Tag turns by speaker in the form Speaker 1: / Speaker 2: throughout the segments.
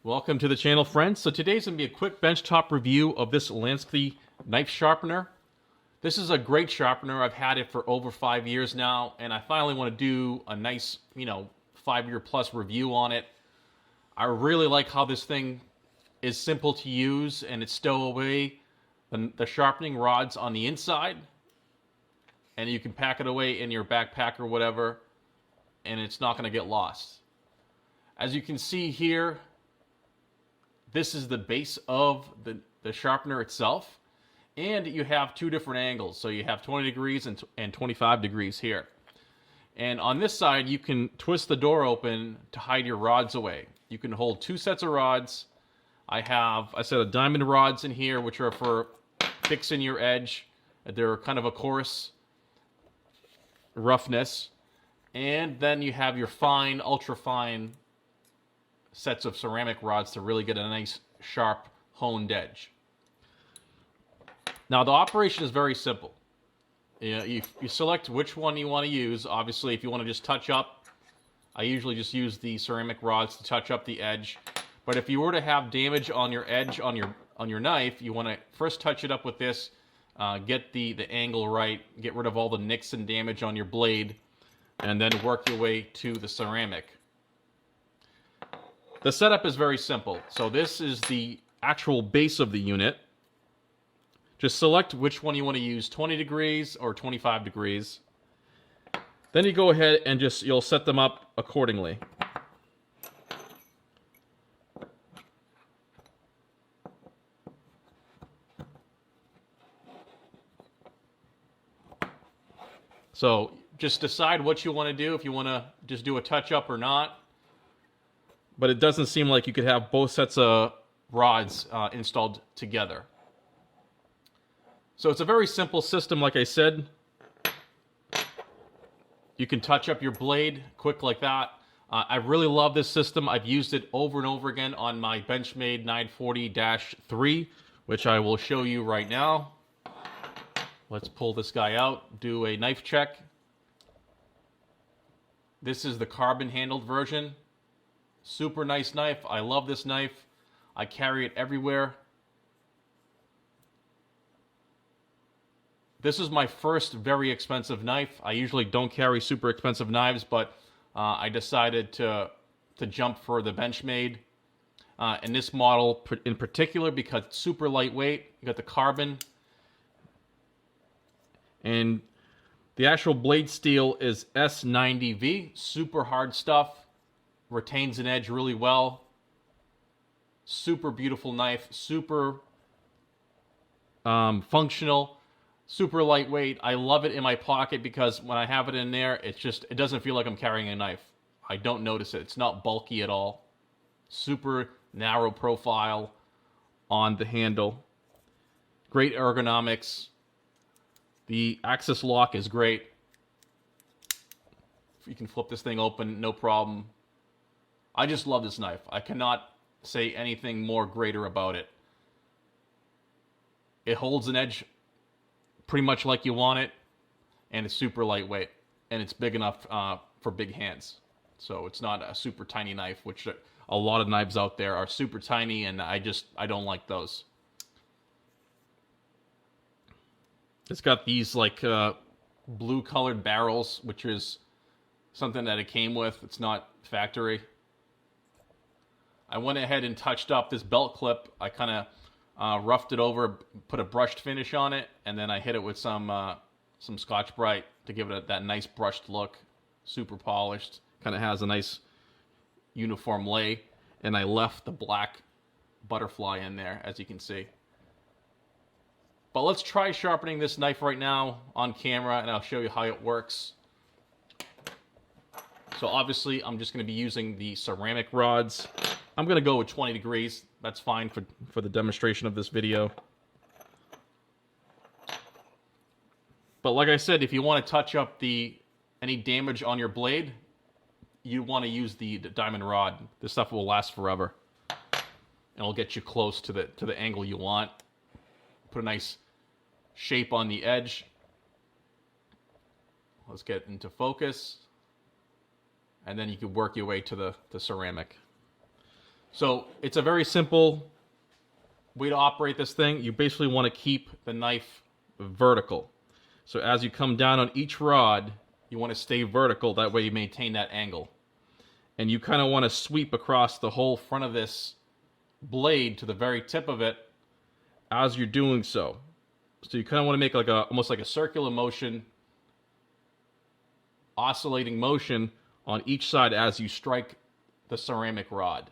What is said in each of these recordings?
Speaker 1: Welcome to the channel, friends. So today's going to be a quick benchtop review of this LANSKY knife sharpener. This is a great sharpener. I've had it for over 5 years now, and I finally want to do a nice, 5-year plus review on it. I really like how this thing is simple to use, and it's stow away the sharpening rods on the inside, and you can pack it away in your backpack or whatever, and it's not going to get lost. As you can see here, this is the base of the sharpener itself, and you have two different angles. So you have 20 degrees and 25 degrees here. And on this side, you can twist the door open to hide your rods away. You can hold two sets of rods. I have a set of diamond rods in here, which are for fixing your edge. They're kind of a coarse roughness. And then you have your fine, ultra fine sets of ceramic rods to really get a nice, sharp, honed edge. Now, the operation is very simple. You select which one you want to use. Obviously, if you want to just touch up, I usually just use the ceramic rods to touch up the edge. But if you were to have damage on your edge on your knife, you want to first touch it up with this, get the angle right, get rid of all the nicks and damage on your blade, and then work your way to the ceramic. The setup is very simple. So this is the actual base of the unit. Just select which one you want to use, 20 degrees or 25 degrees. Then you go ahead and you'll set them up accordingly. So just decide what you want to do, if you want to just do a touch-up or not. But it doesn't seem like you could have both sets of rods installed together. So it's a very simple system, like I said. You can touch up your blade quick like that. I really love this system. I've used it over and over again on my Benchmade 940-3, which I will show you right now. Let's pull this guy out, do a knife check. This is the carbon-handled version. Super nice knife. I love this knife. I carry it everywhere. This is my first very expensive knife. I usually don't carry super expensive knives, but I decided to jump for the Benchmade. And this model in particular, because it's super lightweight. You got the carbon. And the actual blade steel is S90V. Super hard stuff. Retains an edge really well. Super beautiful knife. Super functional. Super lightweight. I love it in my pocket because when I have it in there, it doesn't feel like I'm carrying a knife. I don't notice it. It's not bulky at all. Super narrow profile on the handle. Great ergonomics. The axis lock is great. You can flip this thing open, no problem. I just love this knife. I cannot say anything more greater about it. It holds an edge pretty much like you want it, and it's super lightweight, and it's big enough for big hands. So it's not a super tiny knife, which a lot of knives out there are super tiny, and I don't like those. It's got these like blue colored barrels, which is something that it came with. It's not factory. I went ahead and touched up this belt clip. I kind of roughed it over, put a brushed finish on it, and then I hit it with some Scotch-Brite to give it that nice brushed look. Super polished. Kind of has a nice uniform lay. And I left the black butterfly in there, as you can see. But let's try sharpening this knife right now on camera, and I'll show you how it works. So obviously, I'm just going to be using the ceramic rods. I'm going to go with 20 degrees. That's fine for the demonstration of this video. But like I said, if you want to touch up any damage on your blade, you want to use the diamond rod. This stuff will last forever. And it'll get you close to the angle you want. Put a nice shape on the edge. Let's get into focus. And then you can work your way to the ceramic. So it's a very simple way to operate this thing. You basically want to keep the knife vertical. So as you come down on each rod, you want to stay vertical. That way you maintain that angle. And you kind of want to sweep across the whole front of this blade to the very tip of it as you're doing so. So you kind of want to make like almost like a circular motion, oscillating motion on each side as you strike the ceramic rod.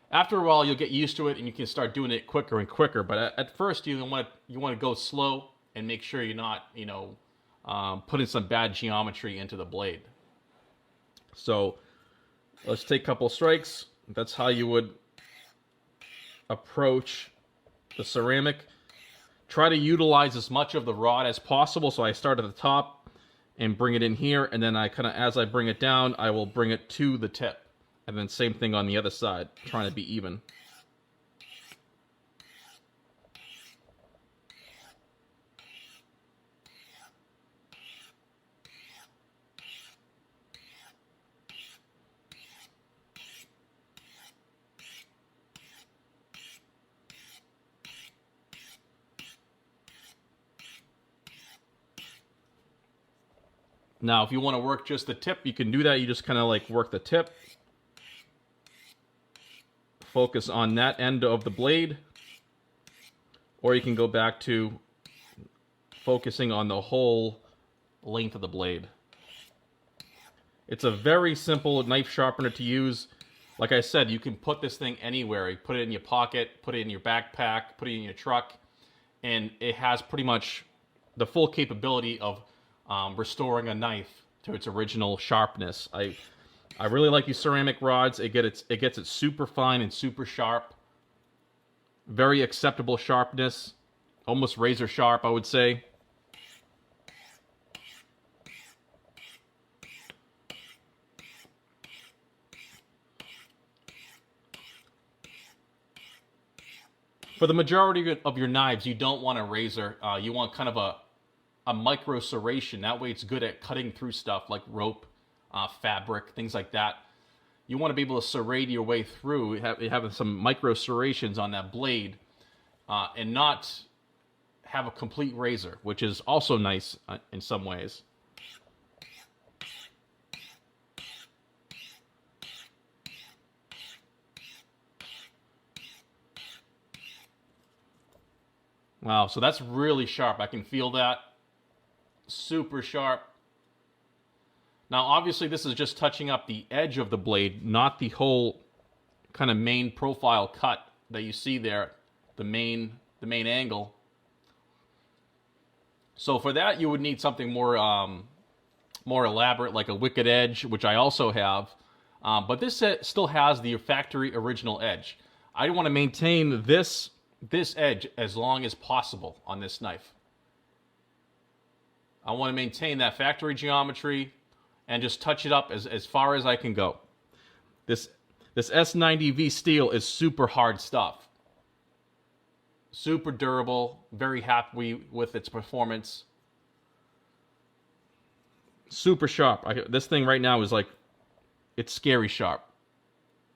Speaker 1: After a while, you'll get used to it, and you can start doing it quicker and quicker. But at first, you want to go slow and make sure you're not, putting some bad geometry into the blade. So let's take a couple strikes. That's how you would approach the ceramic. Try to utilize as much of the rod as possible. So I start at the top and bring it in here, and then as I bring it down, I will bring it to the tip. And then same thing on the other side, trying to be even. Now, if you want to work just the tip, you can do that. You just kind of like work the tip. Focus on that end of the blade. Or you can go back to focusing on the whole length of the blade. It's a very simple knife sharpener to use. Like I said, you can put this thing anywhere. You put it in your pocket, put it in your backpack, put it in your truck, and it has pretty much the full capability of restoring a knife to its original sharpness. I really like these ceramic rods. It gets it super fine and super sharp. Very acceptable sharpness. Almost razor sharp, I would say. For the majority of your knives, you don't want a razor. You want kind of a micro serration. That way it's good at cutting through stuff like rope, fabric, things like that. You want to be able to serrate your way through, having some micro serrations on that blade, and not have a complete razor, which is also nice in some ways. Wow, so that's really sharp. I can feel that. Super sharp. Now, obviously, this is just touching up the edge of the blade, not the whole kind of main profile cut that you see there, the main angle. So for that, you would need something more elaborate, like a wicked edge, which I also have. But this set still has the factory original edge. I want to maintain this edge as long as possible on this knife. I want to maintain that factory geometry and just touch it up as far as I can go. This S90V steel is super hard stuff. Super durable, very happy with its performance. Super sharp. This thing right now is like, it's scary sharp.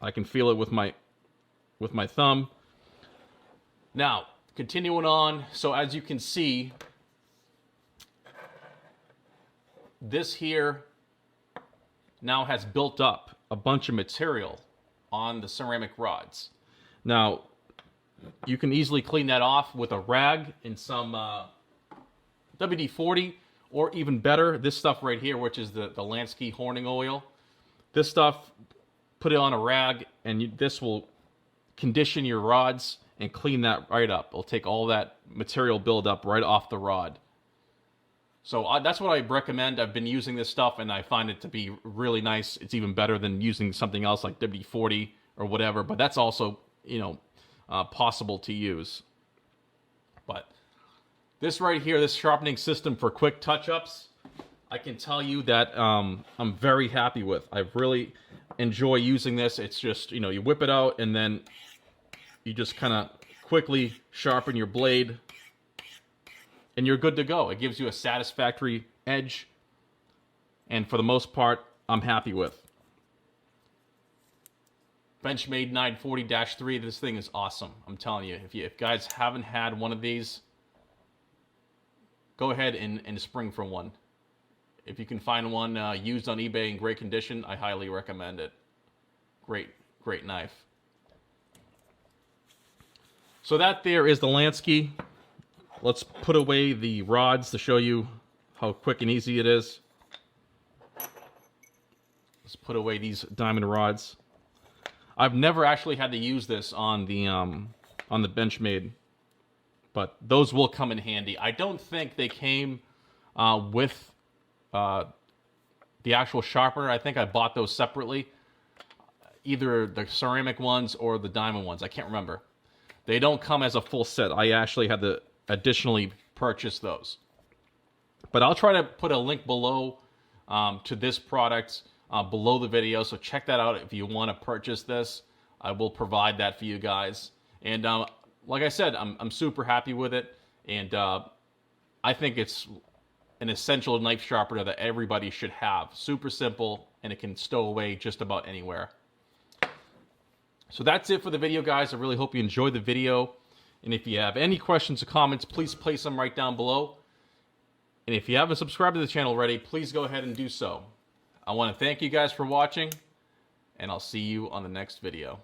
Speaker 1: I can feel it with my thumb. Now, continuing on, so as you can see, this here now has built up a bunch of material on the ceramic rods. Now, you can easily clean that off with a rag and some WD-40, or even better, this stuff right here, which is the LANSKY horning oil. This stuff, put it on a rag, and this will condition your rods and clean that right up. It'll take all that material buildup right off the rod. So that's what I recommend. I've been using this stuff, and I find it to be really nice. It's even better than using something else like WD-40 or whatever, but that's also, possible to use. But this right here, this sharpening system for quick touch-ups, I can tell you that I'm very happy with. I really enjoy using this. It's just, you whip it out, and then you just kind of quickly sharpen your blade, and you're good to go. It gives you a satisfactory edge, and for the most part, I'm happy with. Benchmade 940-3. This thing is awesome. I'm telling you, if you guys haven't had one of these, go ahead and spring for one. If you can find one used on eBay in great condition, I highly recommend it. Great knife. So that there is the LANSKY. Let's put away the rods to show you how quick and easy it is. Let's put away these diamond rods. I've never actually had to use this on the Benchmade, but those will come in handy. I don't think they came with the actual sharpener. I think I bought those separately, either the ceramic ones or the diamond ones. I can't remember. They don't come as a full set. I actually had to additionally purchase those. But I'll try to put a link below to this product below the video, so check that out if you want to purchase this. I will provide that for you guys. And like I said, I'm super happy with it, and I think it's an essential knife sharpener that everybody should have. Super simple, and it can stow away just about anywhere. So that's it for the video, guys. I really hope you enjoyed the video. And if you have any questions or comments, please place them right down below. And if you haven't subscribed to the channel already, please go ahead and do so. I want to thank you guys for watching, and I'll see you on the next video.